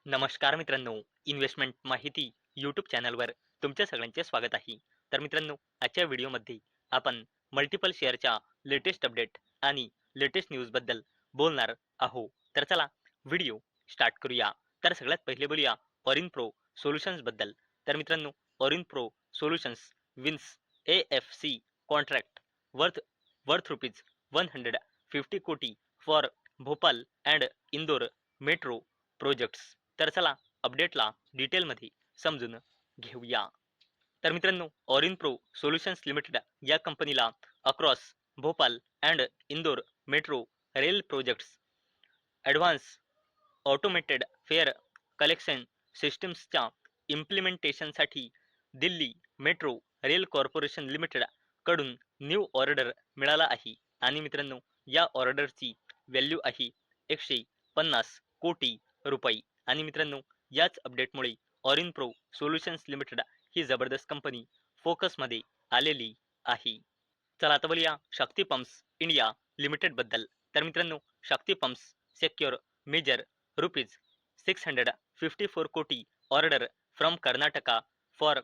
नमस्कार मित्रांनो, इन्व्हेस्टमेंट माहिती यूट्यूब चॅनलवर तुमच्या सगळ्यांचे स्वागत आहे. तर मित्रांनो, आजच्या व्हिडिओमध्ये आपण मल्टिपल शेअरच्या लेटेस्ट अपडेट आणि लेटेस्ट न्यूजबद्दल बोलणार आहोत. तर चला व्हिडिओ स्टार्ट करूया. तर सगळ्यात पहिले बोलूया ऑरिन प्रो सोल्युशन्सबद्दल. तर मित्रांनो, Aurionpro solutions wins AFC contract worth worth rupees 150 कोटी for Bhopal and Indore metro projects. तर चला अपडेटला डिटेलमध्ये समजून घेऊया. तर मित्रांनो, ऑरिन प्रो सोल्युशन्स लिमिटेड या कंपनीला across Bhopal and Indore metro rail projects, advance automated fare collection सिस्टम्सच्या इम्प्लिमेंटेशनसाठी Delhi metro rail corporation limited कडून न्यू ऑर्डर मिळाला आहे. आणि मित्रांनो, या ऑर्डरची व्हॅल्यू आहे 150 कोटी रुपये. आणि मित्रांनो, याच अपडेटमुळे ऑरिन प्रो सोल्युशन्स लिमिटेड ही जबरदस्त कंपनी फोकसमध्ये आलेली आहे. चला आता बोलूया शक्ती पंप्स इंडिया लिमिटेड बद्दल. तर मित्रांनो, शक्ती पंप्स सेक्युर मेजर रुपीज 654 कोटी order from Karnataka for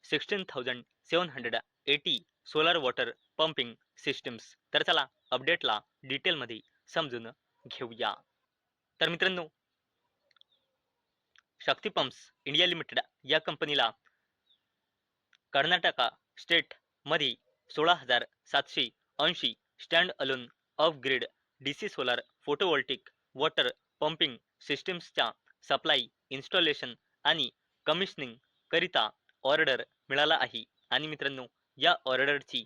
16,780 solar water pumping systems. तर चला अपडेटला डिटेलमध्ये समजून घेऊया. तर मित्रांनो, शक्ती पंप्स इंडिया लिमिटेड या कंपनीला कर्नाटका स्टेट मध्ये 16,780 stand alone off grid DC solar photovoltaic water pumping सिस्टम्सच्या सप्लाय इन्स्टॉलेशन आणि कमिशनिंग करिता ऑर्डर मिळाला आहे. आणि मित्रांनो, या ऑर्डरची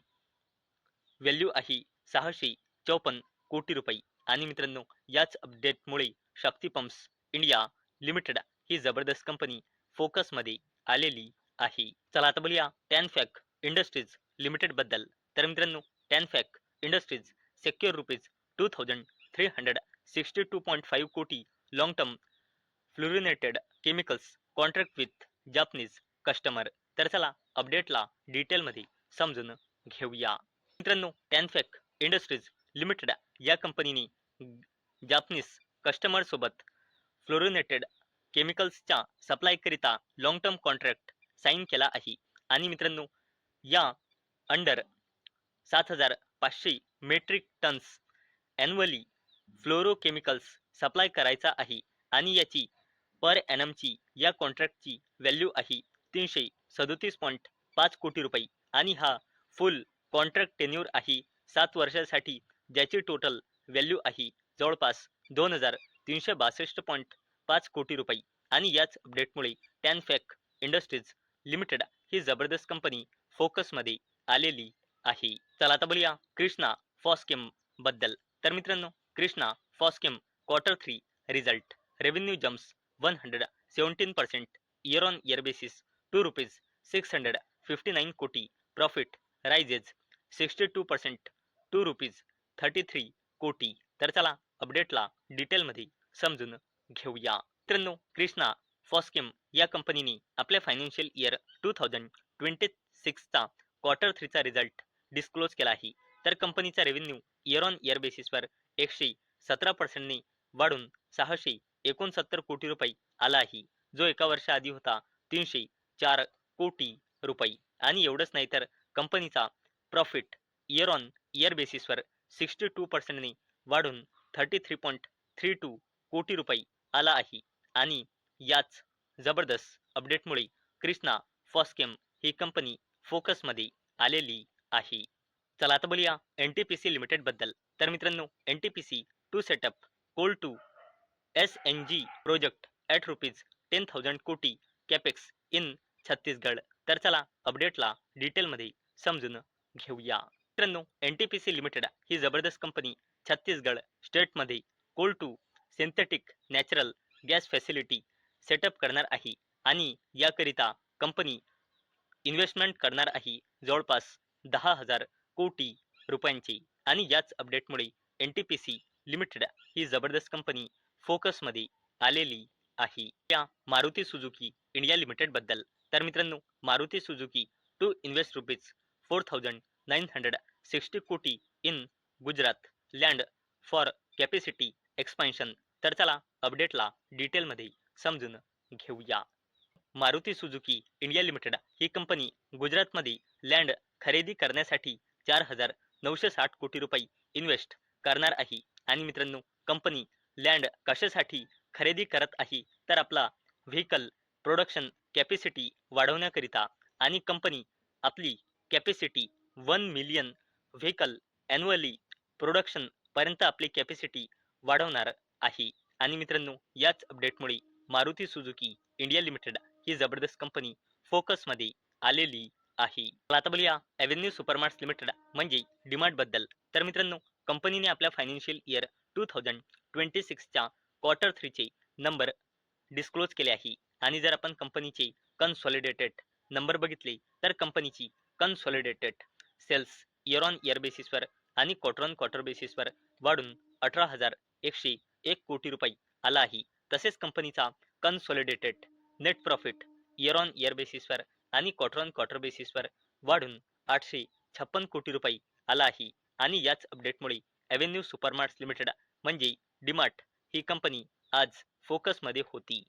व्हॅल्यू आहे 654 कोटी रुपये. आणि मित्रांनो, याच अपडेटमुळे शक्ती पंप्स इंडिया लिमिटेड ही जबरदस्त कंपनी फोकसमध्ये आलेली आहे. चला आता बोलूया टॅनफॅक इंडस्ट्रीज लिमिटेड बद्दल. तर मित्रांनो, टॅनफॅक इंडस्ट्रीज सेक्युर रुपीज 2,362.5 कोटी long term fluorinated chemicals contract with Japanese customer. तर चला अपडेटला डिटेलमध्ये समजून घेऊया. मित्रांनो, टॅनफॅक इंडस्ट्रीज लिमिटेड या कंपनीने जापनीज कस्टमर सोबत फ्लोरिनेटेड केमिकल्सच्या सप्लाय करिता लॉंग टर्म कॉन्ट्रॅक्ट साईन केला आहे. आणि मित्रांनो, या under 7,500 metric tons annually fluorochemicals supply करायचा आहे. आणि याची पर ॲनमची या कॉन्ट्रॅक्टची व्हॅल्यू आहे 337.5 कोटी रुपये. आणि हा फुल कॉन्ट्रॅक्ट टेन्यूर आहे 7 वर्षासाठी, ज्याची टोटल व्हॅल्यू आहे जवळपास 2,362.5 कोटी रुपये. आणि याच अपडेटमुळे टॅनफॅक इंडस्ट्रीज लिमिटेड ही जबरदस्त कंपनी फोकसमध्ये आलेली आहे. चला आता बोलूया कृष्णा फॉस्केम बद्दल. तर मित्रांनो, Krishna Phoschem quarter 3 result revenue jumps 117% year on year basis to rupees 659 कोटी. प्रॉफिट रायझेस 62% टू रुपीज 33 कोटी. तर चला अपडेटला डिटेलमध्ये समजून घेऊया. मित्रांनो, कृष्णा फॉस्केम या कंपनीने आपल्या फायनान्शियल इयर 2026चा क्वार्टर 3चा रिझल्ट डिस्क्लोज केला आहे. तर कंपनीचा रेव्हेन्यू इयर ऑन इयर बेसिसवर 117% वाढून 669 कोटी रुपये आला आहे, जो एका वर्षाआधी होता 304 कोटी रुपये. आणि एवढंच नाही, तर कंपनीचा प्रॉफिट इयर ऑन इयर बेसिसवर 62% वाढून 33.32 कोटी रुपये आला आहे. आणि याच जबरदस्त अपडेटमुळे कृष्णा फॉस्केम ही कंपनी फोकसमध्ये आलेली आहे. चला आता बोलूया NTPC लिमिटेड बद्दल. तर मित्रांनो, NTPC to set up coal to SNG project at rupees 10,000 कोटी कॅपेक्स इन छत्तीसगड. तर चला अपडेटला डिटेलमध्ये समजून घेऊया. मित्रांनो, NTPC लिमिटेड ही जबरदस्त कंपनी छत्तीसगड स्टेटमध्ये coal to synthetic natural gas facility set up करणार आहे. आणि याकरिता कंपनी इन्व्हेस्टमेंट करणार आहे जवळपास 10,000 कोटी रुपयांची. आणि याच अपडेटमुळे NTPC लिमिटेड ही जबरदस्त कंपनी फोकसमध्ये आलेली आहे. या मारुती सुझुकी इंडिया लिमिटेड बद्दल. तर मित्रांनो, Maruti Suzuki to invest rupees 4,960 कोटी in Gujarat land for capacity expansion. तर चला अपडेटला डिटेलमध्ये समजून घेऊया. मारुती सुझुकी इंडिया लिमिटेड ही कंपनी गुजरातमध्ये लँड खरेदी करण्यासाठी 4,960 कोटी रुपये इन्व्हेस्ट करणार आहे. आणि मित्रांनो, कंपनी लँड कशासाठी खरेदी करत आहे तर आपला व्हेकल प्रोडक्शन कॅपॅसिटी वाढवण्याकरिता. आणि कंपनी आपली capacity 1 million vehicle annually production पर्यंत आपली कॅपॅसिटी वाढवणार आहे. आणि मित्रांनो, याच अपडेटमुळे मारुती सुझुकी इंडिया लिमिटेड ही जबरदस्त कंपनी फोकसमध्ये आलेली आहे. तर आता बोलूया एव्हेन्यू सुपरमार्ट्स लिमिटेड म्हणजे डीमार्ट बद्दल. तर मित्रांनो, कंपनीने आपल्या फायनान्शियल इयर 2026च्या क्वार्टर 3 चे नंबर डिस्क्लोज केले आहे. आणि जर आपण कंपनीचे कन्सॉलिडेटेड नंबर बघितले तर कंपनीची consolidated sales year on year बेसिसवर आणि क्वार्टर ऑन क्वार्टर बेसिसवर वाढून 18,101 कोटी रुपये आला आहे. तसेच कंपनीचा consolidated net profit year on year बेसिसवर आणि क्वार्टर ऑन क्वार्टर बेसिसवर वाढून 856 कोटी रुपये आला आहे. आणि याच अपडेटमुळे एव्हेन्यू सुपरमार्ट्स लिमिटेड म्हणजे डीमार्ट ही कंपनी आज फोकसमध्ये होती.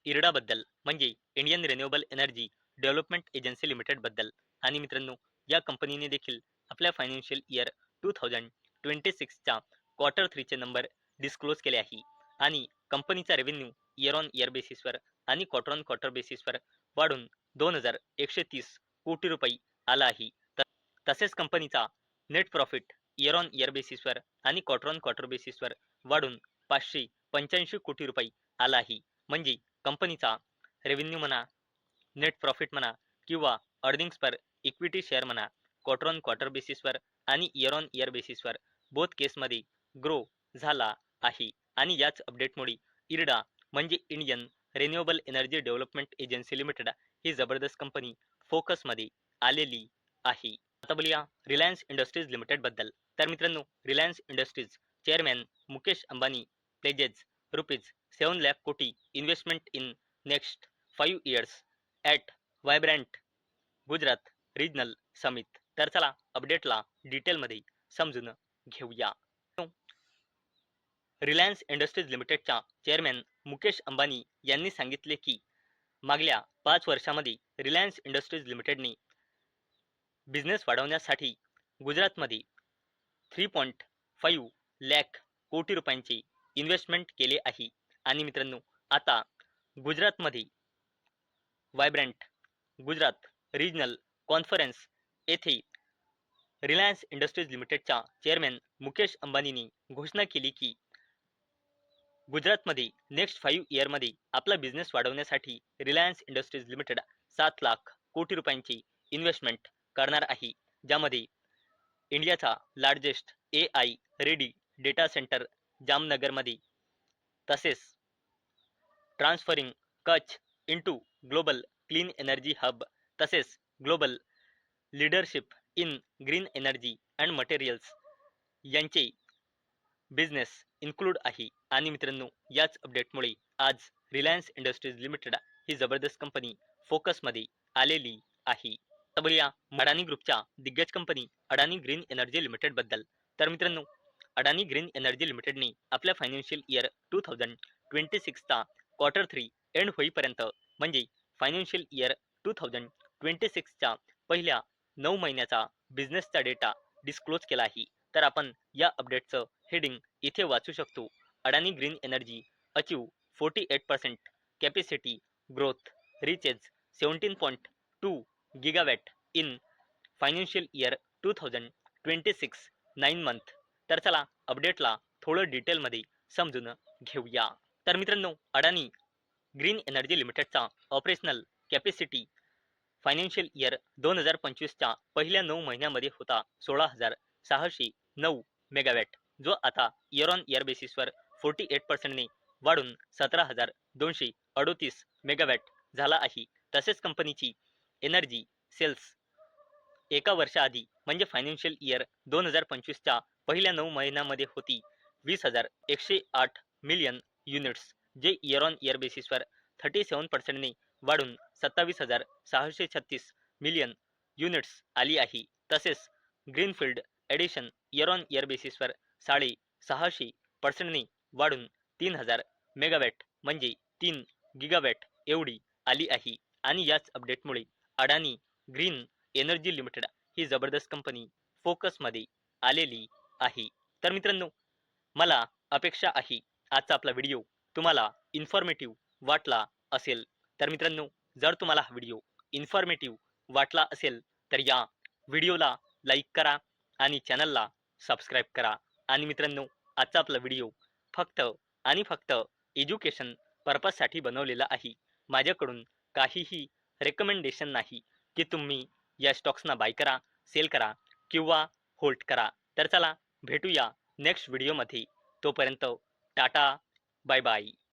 इरडा बद्दल म्हणजे Indian Renewable Energy Development Agency limited बद्दल. आणि मित्रांनो, या कंपनीने देखील आपल्या फायनान्शियल इयर 2026च्या क्वार्टर 3 चे नंबर डिस्क्लोज केले आहे. आणि कंपनीचा रेव्हेन्यू इयर ऑन इयर बेसिसवर आणि क्वार्टर ऑन क्वार्टर बेसिसवर वाढून 2,130 कोटी रुपये आला आहे. तसेच कंपनीचा net profit year on year बेसिसवर आणि क्वार्टर ऑन क्वार्टर बेसिसवर वाढून 585 कोटी रुपये आला आहे. म्हणजे कंपनीचा रेव्हेन्यू म्हणा, नेट प्रॉफिट म्हणा किंवा अर्निंग्स पर इक्विटी शेअर म्हणा, क्वार्टर ऑन क्वार्टर बेसिसवर आणि इयर ऑन इयर बेसिसवर बोथ केसमध्ये ग्रो झाला आहे. आणि याच अपडेटमुळे इरडा म्हणजे Indian Renewable Energy Development Agency Limited ही जबरदस्त कंपनी फोकसमध्ये आलेली आहे. आता बोलूया रिलायन्स इंडस्ट्रीज लिमिटेड बद्दल. तर मित्रांनो, रिलायन्स इंडस्ट्रीज चेअरमॅन मुकेश अंबानी प्लेजेस ₹7 लाख कोटी investment in next 5 years at vibrant Gujarat regional summit. तर चला अपडेटला डिटेलमध्ये समजून घेऊया. रिलायन्स इंडस्ट्रीज लिमिटेडच्या चेअरमॅन मुकेश अंबानी यांनी सांगितले की मागल्या 5 वर्षांमध्ये रिलायन्स इंडस्ट्रीज लिमिटेडने बिझनेस वाढवण्यासाठी गुजरातमध्ये 3.5 लाख कोटी रुपयांचे इन्व्हेस्टमेंट केले आहे. आणि मित्रांनो, आता गुजरातमध्ये वायब्रँट गुजरात रिजनल कॉन्फरन्स येथे रिलायन्स इंडस्ट्रीज लिमिटेडच्या चेअरमॅन मुकेश अंबानींनी घोषणा केली की गुजरातमध्ये नेक्स्ट 5 इयरमध्ये आपला बिझनेस वाढवण्यासाठी रिलायन्स इंडस्ट्रीज लिमिटेड 7 लाख कोटी रुपयांची इन्व्हेस्टमेंट करणार आहे. ज्यामध्ये इंडियाचा largest AI ready data centre जामनगरमध्ये, तसेच transferring Kutch into global clean energy hub, तसेच global leadership in green energy and materials यांचे बिझनेस इन्क्लूड आहे. आणि मित्रांनो, याच अपडेटमुळे आज रिलायन्स इंडस्ट्रीज लिमिटेड ही जबरदस्त कंपनी फोकसमध्ये आलेली आहे. आता बोलूया अडानी ग्रुपच्या दिग्गज कंपनी अडानी ग्रीन एनर्जी लिमिटेड बद्दल. तर मित्रांनो, अडानी ग्रीन एनर्जी लिमिटेडने आपल्या फायनान्शियल इयर 2026चा क्वार्टर 3 एंड होईपर्यंत म्हणजे फायनान्शियल इयर 2026च्या पहिल्या 9 महिन्याचा बिझनेसचा डेटा डिस्क्लोज केला आहे. तर आपण या अपडेटचं हेडिंग इथे वाचू शकतो. Adani Green Energy achieve 48% capacity growth reaches 17.2 gigawatt in financial year 2026 9 month. तर चला अपडेटला थोडं डिटेलमध्ये समजून घेऊया. तर मित्रांनो, अडानी ग्रीन एनर्जी लिमिटेडचा ऑपरेशनल कॅपॅसिटी फायनान्शियल इयर 2025च्या पहिल्या 9 महिन्यामध्ये होता 16,609 मेगावॅट, जो आता इयर ऑन इयर बेसिसवर 48%ने वाढून 17,238 मेगावॅट झाला आहे. तसेच कंपनीची एनर्जी सेल्स एका वर्षाआधी म्हणजे फायनान्शियल इयर 2025च्या पहिल्या 9 महिन्यामध्ये होती 20,108 मिलियन युनिट्स, जे इयर ऑन इयर बेसिसवर 37%ने वाढून 27,636 मिलियन युनिट्स आली आहे. तसेच greenfield addition year on year बेसिसवर 650% ने वाढून 3,000 मेगावॅट म्हणजे 3 गिगावॅट एवढी आली आहे आणि याच अपडेटमुळे अडानी ग्रीन एनर्जी लिमिटेड ही जबरदस्त कंपनी फोकसमध्ये आलेली आहे. तर मित्रांनो, मला अपेक्षा आहे आजचा आपला व्हिडिओ तुम्हाला इन्फॉर्मेटिव्ह वाटला असेल. तर मित्रांनो, जर तुम्हाला हा व्हिडिओ इन्फॉर्मेटिव्ह वाटला असेल तर या व्हिडिओला लाईक करा आणि चॅनलला सबस्क्राईब करा. आणि मित्रांनो, आजचा आपला व्हिडिओ फक्त आणि फक्त एज्युकेशन पर्पजसाठी बनवलेला आहे. माझ्याकडून काहीही रेकमेंडेशन नाही की तुम्ही या स्टॉक्सना बाय करा, सेल करा किंवा होल्ड करा. तर चला भेटूया नेक्स्ट व्हिडिओमध्ये. तोपर्यंत टाटा, बाय बाय.